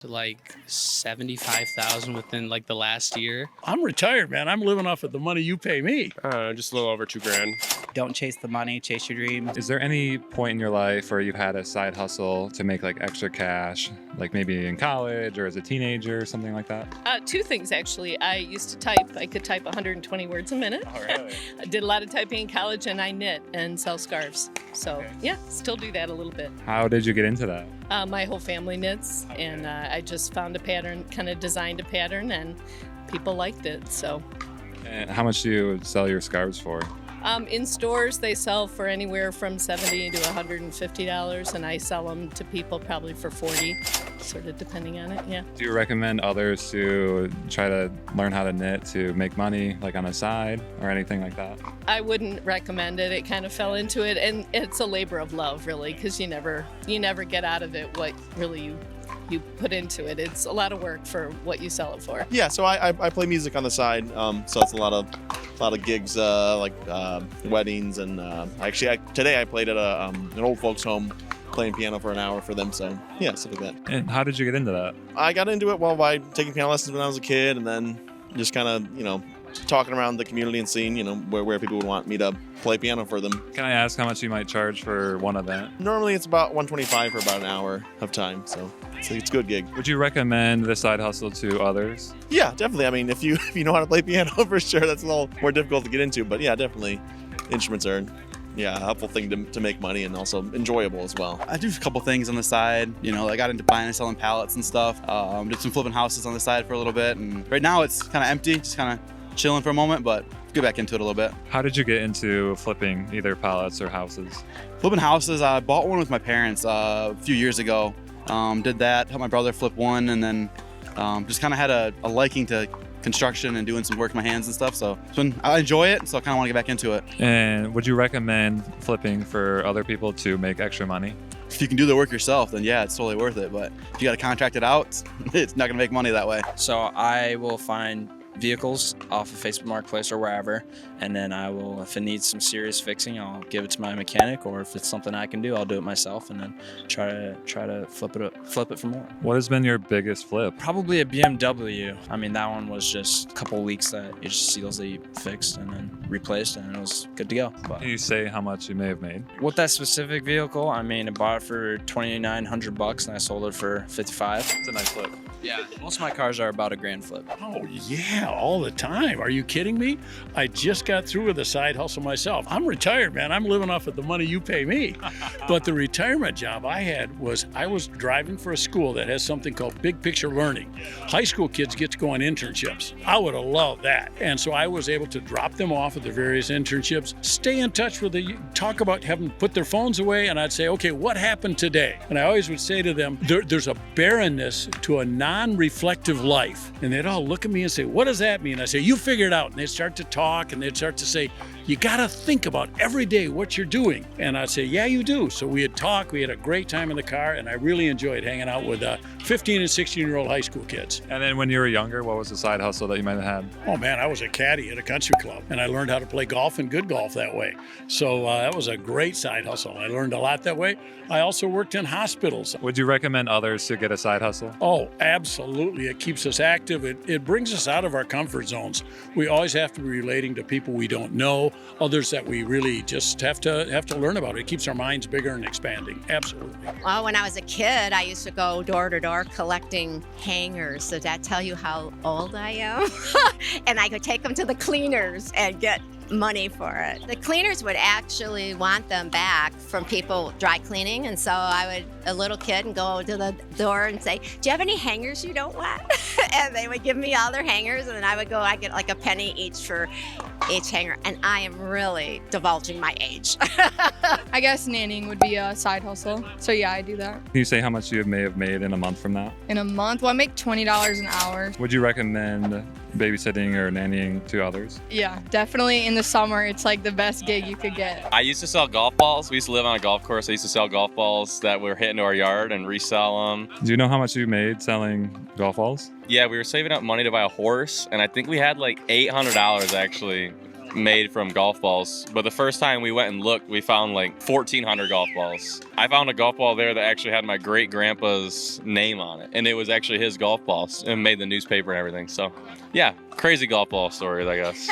to like 75,000 within like the last year. I'm retired, man. I'm living off of the money you pay me. Just a little over $2,000. Don't chase the money, chase your dreams. Is there any point in your life where you've had a side hustle to make like extra cash, like maybe in college or as a teenager or something like that? Two things, actually. I used to type. I could type 120 words a minute. Oh, really? I did a lot of typing in college, and I knit and sell scarves. So, yeah, still do that a little bit. How did you get into that? My whole family knits, and I just found a pattern, kind of designed a pattern, and people liked it, so. And how much do you sell your scarves for? In stores, they sell for anywhere from $70 to $150, and I sell them to people probably for $40, sort of depending on it, yeah. Do you recommend others to try to learn how to knit to make money, like on the side or anything like that? I wouldn't recommend it. It kind of fell into it, and it's a labor of love, really, because you never get out of it what really you put into it. It's a lot of work for what you sell it for. Yeah, so I play music on the side, so it's a lot of gigs, like weddings, and today I played at an old folks home, playing piano for an hour for them. So yeah, stuff like that. And how did you get into that? I got into it by taking piano lessons when I was a kid, and then just kind of talking around the community and seeing where people would want me to play piano for them. Can I ask how much you might charge for one event? Normally it's about $125 for about an hour of time, so it's a good gig. Would you recommend this side hustle to others? Yeah, definitely. I mean, if you know how to play piano, for sure, that's a little more difficult to get into, but yeah, definitely instruments are a helpful thing to make money, and also enjoyable as well. I do a couple things on the side. I got into buying and selling pallets and stuff. Did some flipping houses on the side for a little bit, and right now it's kind of empty, just kind of chilling for a moment, but get back into it a little bit. How did you get into flipping either pallets or houses? Flipping houses, I bought one with my parents a few years ago. Did that, helped my brother flip one, and then just kind of had a liking to construction and doing some work with my hands and stuff. So I enjoy it, so I kind of want to get back into it. And would you recommend flipping for other people to make extra money? If you can do the work yourself, then yeah, it's totally worth it. But if you got to contract it out, it's not going to make money that way. So I will find vehicles off of Facebook Marketplace or wherever, and then I will, if it needs some serious fixing, I'll give it to my mechanic, or if it's something I can do, I'll do it myself, and then try to flip it for more. What has been your biggest flip? Probably a BMW. I mean, that one was just a couple weeks that you just seals that you fixed and then replaced, and it was good to go. But Can you say how much you may have made? with that specific vehicle, I mean, I bought it for $2,900 and I sold it for $55. It's a nice flip. Yeah, most of my cars are about a grand flip. Oh, yeah, all the time. Are you kidding me? I just got through with a side hustle myself. I'm retired, man. I'm living off of the money you pay me. But the retirement job I had was I was driving for a school that has something called Big Picture Learning. High school kids get to go on internships. I would have loved that. And so I was able to drop them off at the various internships, stay in touch with them, talk about having put their phones away, and I'd say, okay, what happened today? And I always would say to them, there's a barrenness to a non-reflective life. And they'd all look at me and say, what does that mean? I say, you figure it out. And they'd start to talk, and they'd start to say, you got to think about every day what you're doing. And I'd say, yeah, you do. So we had talked, we had a great time in the car, and I really enjoyed hanging out with 15 and 16-year-old high school kids. And then when you were younger, what was the side hustle that you might have had? Oh man, I was a caddy at a country club, and I learned how to play golf and good golf that way. So that was a great side hustle. I learned a lot that way. I also worked in hospitals. Would you recommend others to get a side hustle? Oh, absolutely. It keeps us active. It brings us out of our comfort zones. We always have to be relating to people we don't know, others that we really just have to learn about. It keeps our minds bigger and expanding. Absolutely. Well, when I was a kid, I used to go door to door collecting hangers. Does that tell you how old I am? And I could take them to the cleaners and get money for it. The cleaners would actually want them back from people dry cleaning, and so I would, a little kid, and go to the door and say, do you have any hangers you don't want? And they would give me all their hangers, and then I would go, I get like a penny each for each hanger, and I am really divulging my age. I guess nannying would be a side hustle. So yeah, I do that. Can you say how much you may have made in a month from that? In a month, well, I make $20 an hour. Would you recommend babysitting or nannying to others? Yeah, definitely in the summer, it's like the best gig you could get. I used to sell golf balls. We used to live on a golf course. I used to sell golf balls that were hit into our yard and resell them. Do you know how much you made selling golf balls? Yeah, we were saving up money to buy a horse, and I think we had like $800 actually made from golf balls. But the first time we went and looked, we found like 1,400 golf balls. I found a golf ball there that actually had my great grandpa's name on it, and it was actually his golf balls and made the newspaper and everything. So, yeah, crazy golf ball stories, I guess.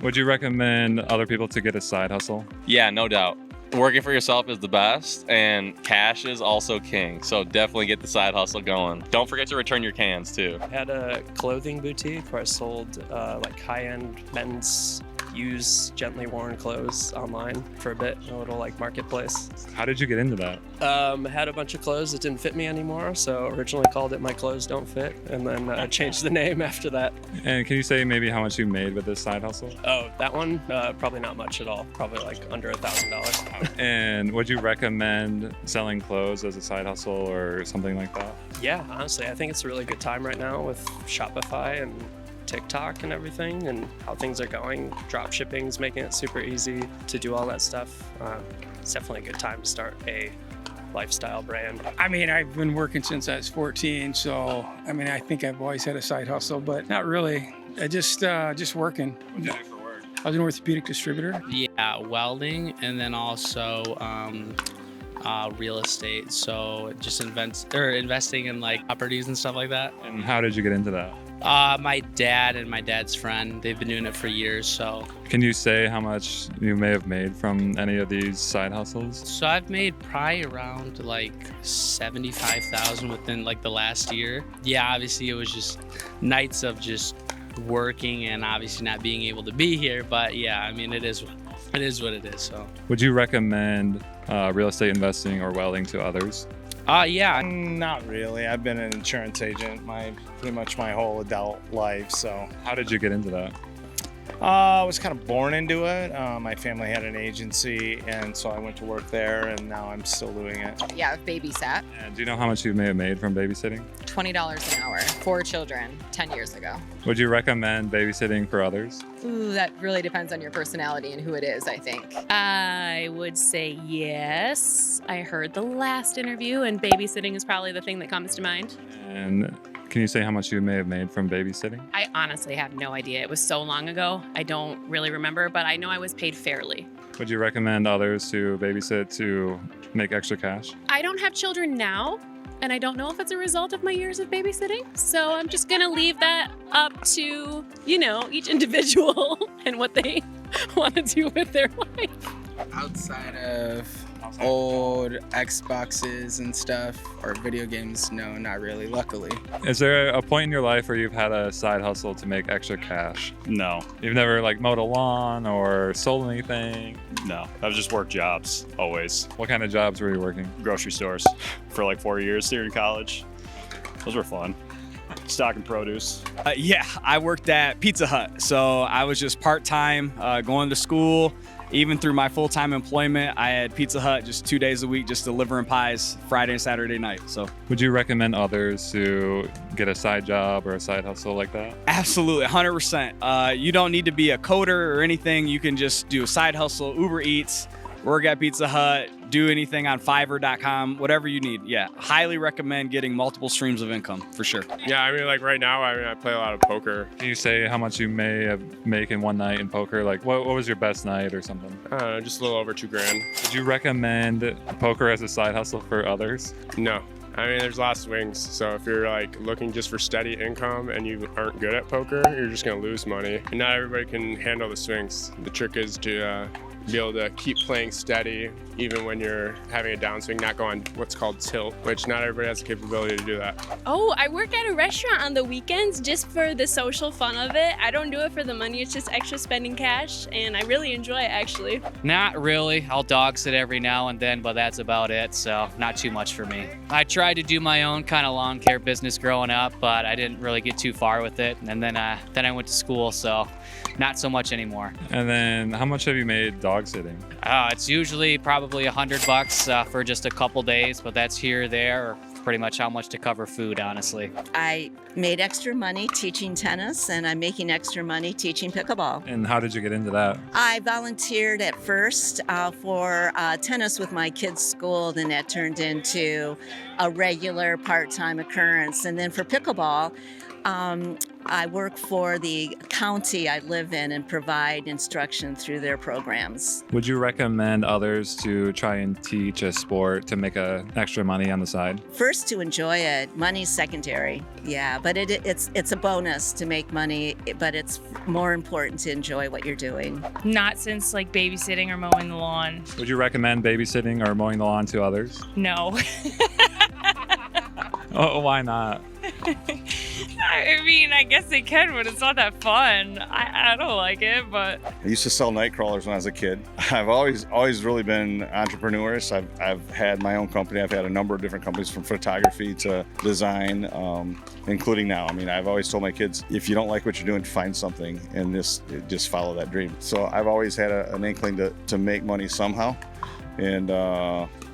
Would you recommend other people to get a side hustle? Yeah, no doubt. Working for yourself is the best, and cash is also king. So definitely get the side hustle going. Don't forget to return your cans too. I had a clothing boutique where I sold like high-end men's used, gently worn clothes online for a bit, a little like marketplace. How did you get into that? Had a bunch of clothes that didn't fit me anymore, so originally called it My Clothes Don't Fit, and then changed the name after that. And can you say maybe how much you made with this side hustle? Oh, that one? Probably not much at all. Probably like under $1,000. And would you recommend selling clothes as a side hustle or something like that? Yeah, honestly, I think it's a really good time right now with Shopify and TikTok and everything, and how things are going. Drop shipping's making it super easy to do all that stuff. It's definitely a good time to start a lifestyle brand. I mean, I've been working since I was 14, so I mean, I think I've always had a side hustle, but not really. I just working. What do you do for work? I was an orthopedic distributor. Yeah, welding, and then also real estate. So just investing in like properties and stuff like that. And how did you get into that? My dad and my dad's friend, they've been doing it for years. So Can you say how much you may have made from any of these side hustles? I've made probably around like 75,000 within like the last year. Yeah, obviously it was just nights of just working and obviously not being able to be here. But yeah, I mean, it is what it is. So Would you recommend real estate investing or welding to others? Yeah. Not really. I've been an insurance agent pretty much my whole adult life. So How did you get into that? I was kind of born into it. My family had an agency, and so I went to work there, and now I'm still doing it. Yeah, I've babysat. And do you know how much you may have made from babysitting? $20 an hour, 4 children, 10 years ago. Would you recommend babysitting for others? Ooh, that really depends on your personality and who it is, I think. I would say yes. I heard the last interview, and babysitting is probably the thing that comes to mind. And can you say how much you may have made from babysitting? I honestly have no idea. It was so long ago. I don't really remember, but I know I was paid fairly. Would you recommend others to babysit to make extra cash? I don't have children now, and I don't know if it's a result of my years of babysitting. So I'm just going to leave that up to, each individual and what they want to do with their life. Outside of old Xboxes and stuff or video games, no, not really, luckily. Is there a point in your life where you've had a side hustle to make extra cash? No. You've never mowed a lawn or sold anything? No. I've just worked jobs, always. What kind of jobs were you working? Grocery stores for like 4 years here in college. Those were fun. Stocking produce. Yeah, I worked at Pizza Hut. So I was just part-time, going to school. Even through my full-time employment, I had Pizza Hut just 2 days a week, just delivering pies Friday and Saturday night. So, would you recommend others to get a side job or a side hustle like that? Absolutely, 100%. You don't need to be a coder or anything. You can just do a side hustle, Uber Eats, work at Pizza Hut, do anything on Fiverr.com, whatever you need. Yeah, highly recommend getting multiple streams of income for sure. Yeah, I mean, like right now, I play a lot of poker. Can you say how much you may make in one night in poker? Like, what was your best night or something? I don't know, just a little over $2,000. Would you recommend poker as a side hustle for others? No. I mean, there's a lot of swings. So if you're looking just for steady income and you aren't good at poker, you're just gonna lose money. And not everybody can handle the swings. The trick is to be able to keep playing steady even when you're having a downswing, not go on what's called tilt, which not everybody has the capability to do that. Oh, I work at a restaurant on the weekends just for the social fun of it. I don't do it for the money, it's just extra spending cash, and I really enjoy it actually. Not really. I'll dog sit every now and then, but that's about it, so not too much for me. I tried to do my own kind of lawn care business growing up, but I didn't really get too far with it, and then I went to school, so not so much anymore. And then how much have you made dog sitting? It's usually probably $100 for just a couple days, but that's here or there, or pretty much how much to cover food, honestly. I made extra money teaching tennis, and I'm making extra money teaching pickleball. And how did you get into that? I volunteered at first for tennis with my kids' school, then that turned into a regular part-time occurrence. And then for pickleball, I work for the county I live in and provide instruction through their programs. Would you recommend others to try and teach a sport to make extra money on the side? First, to enjoy it. Money's secondary. Yeah, but it's a bonus to make money, but it's more important to enjoy what you're doing. Not since like babysitting or mowing the lawn. Would you recommend babysitting or mowing the lawn to others? No. Oh, why not? I mean, I guess they can, but it's not that fun. I don't like it, but I used to sell night crawlers when I was a kid. I've always really been entrepreneurs. I've had my own company. I've had a number of different companies, from photography to design, including now. I mean, I've always told my kids, if you don't like what you're doing, find something and just follow that dream. So I've always had an inkling to make money somehow, and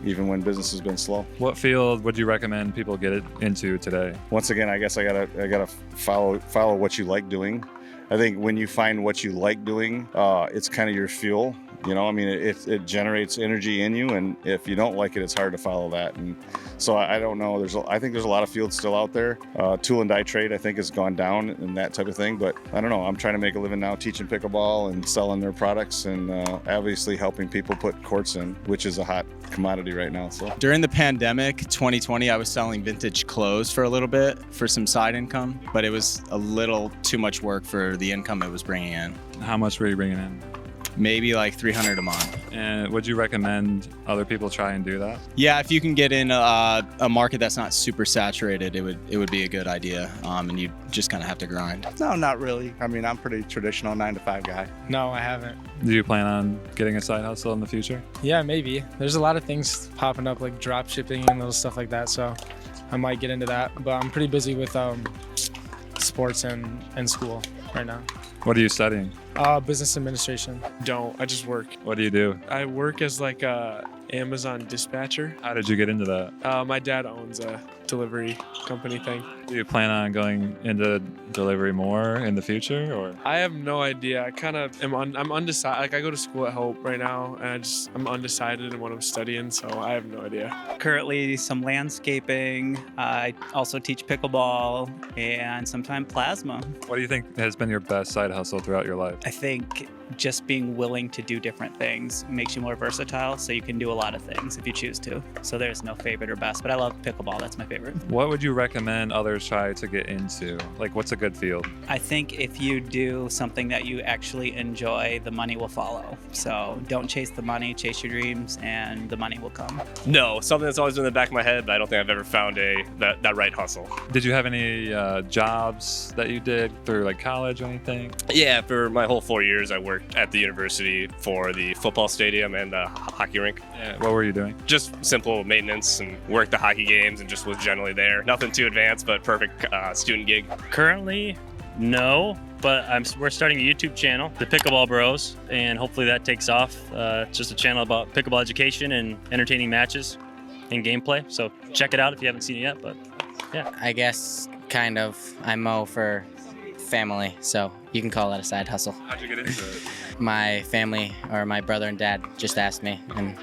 even when business has been slow. What field would you recommend people get into today? Once again, I guess I gotta follow what you like doing. I think when you find what you like doing, it's kind of your fuel. You know, I mean, it generates energy in you, and if you don't like it, it's hard to follow that. And so I don't know. I think there's a lot of fields still out there. Tool and die trade, I think, has gone down and that type of thing. But I don't know. I'm trying to make a living now teaching pickleball and selling their products, and obviously helping people put courts in, which is a hot commodity right now. So During the pandemic, 2020, I was selling vintage clothes for a little bit for some side income, but it was a little too much work for the income it was bringing in. How much were you bringing in? Maybe like $300 a month. And would you recommend other people try and do that? Yeah, if you can get in a market that's not super saturated, it would be a good idea, and you just kind of have to grind. No, not really. I mean, I'm pretty traditional 9-to-5 guy. No, I haven't. Do you plan on getting a side hustle in the future? Yeah, maybe. There's a lot of things popping up, like drop shipping and little stuff like that, so I might get into that. But I'm pretty busy with sports and school right now. What are you studying? Business administration. Don't. I just work. What do you do? I work as like a Amazon dispatcher. How did you get into that? My dad owns a delivery company thing. Do you plan on going into delivery more in the future, or? I have no idea. I kind of I'm undecided. Like, I go to school at Hope right now, and I'm undecided in what I'm studying, so I have no idea. Currently, some landscaping. I also teach pickleball and sometimes plasma. What do you think has been your best side hustle throughout your life? I think just being willing to do different things makes you more versatile, so you can do a lot of things if you choose to. So there's no favorite or best, but I love pickleball. That's my favorite. What would you recommend others try to get into? Like, what's a good field? I think if you do something that you actually enjoy, the money will follow. So don't chase the money, chase your dreams, and the money will come. No, something that's always been in the back of my head, but I don't think I've ever found that right hustle. Did you have any jobs that you did through like college or anything? Yeah, for my whole 4 years, I worked at the university for the football stadium and the hockey rink. Yeah. What were you doing? Just simple maintenance and worked the hockey games and just was generally there. Nothing too advanced, but perfect student gig. Currently, no, but we're starting a YouTube channel, the Pickleball Bros, and hopefully that takes off. It's just a channel about pickleball education and entertaining matches and gameplay. So check it out if you haven't seen it yet. But yeah, I guess kind of. I mow for family, so you can call that a side hustle. How'd you get into it? My family, or my brother and dad, just asked me and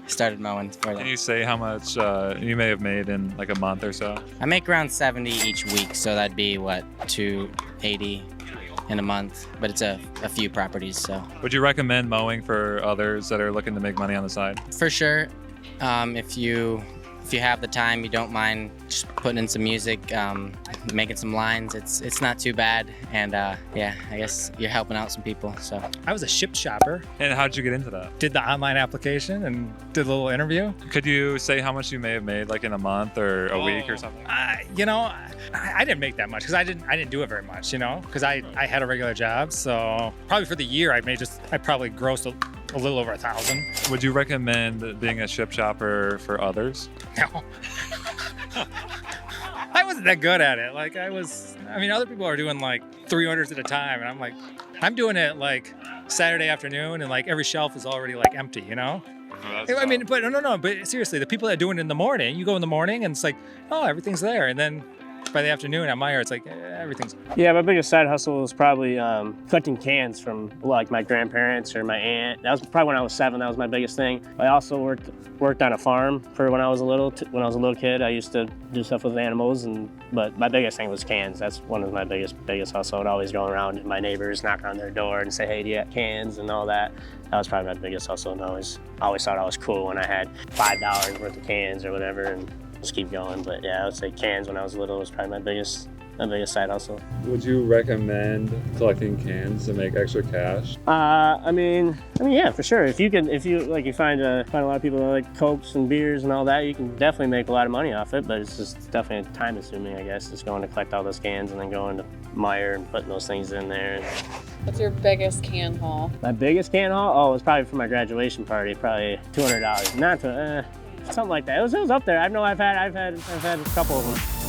started mowing for them. Can you say how much you may have made in like a month or so? I make around 70 each week, so that'd be what, 280 in a month, but it's a few properties. So would you recommend mowing for others that are looking to make money on the side? For sure. If you have the time, you don't mind just putting in some music, making some lines, it's not too bad. And yeah, I guess you're helping out some people. So I was a ship shopper. And how'd you get into that? Did the online application and did a little interview. Could you say how much you may have made, like in a month or a week or something? I didn't make that much because I didn't do it very much, because I had a regular job. So probably for the year, I probably grossed a little over 1,000. Would you recommend being a ship shopper for others? No. I wasn't that good at it. Other people are doing like 3 orders at a time, and I'm doing it like Saturday afternoon, and like every shelf is already like empty, I mean, but no. But seriously, the people that do it in the morning, you go in the morning and it's like, oh, everything's there, and then by the afternoon at Meyer, it's like everything's. Yeah, my biggest side hustle was probably collecting cans from like my grandparents or my aunt. That was probably when I was 7. That was my biggest thing. I also worked on a farm for when I was a little kid. I used to do stuff with animals, but my biggest thing was cans. That's one of my biggest hustle. I'd always go around to my neighbors, knock on their door, and say, "Hey, do you got cans?" and all that. That was probably my biggest hustle. And I always thought I was cool when I had $5 worth of cans or whatever, and just keep going. But yeah, I would say cans when I was little was probably my biggest side hustle. Would you recommend collecting cans to make extra cash? I mean, yeah, for sure. If you find a lot of people that like Cokes and beers and all that, you can definitely make a lot of money off it. But it's just definitely time consuming, I guess. Just going to collect all those cans and then going to Meyer and putting those things in there. What's your biggest can haul? My biggest can haul? Oh, it was probably for my graduation party. Probably $200. Something like that. It was up there. I know I've had a couple of them.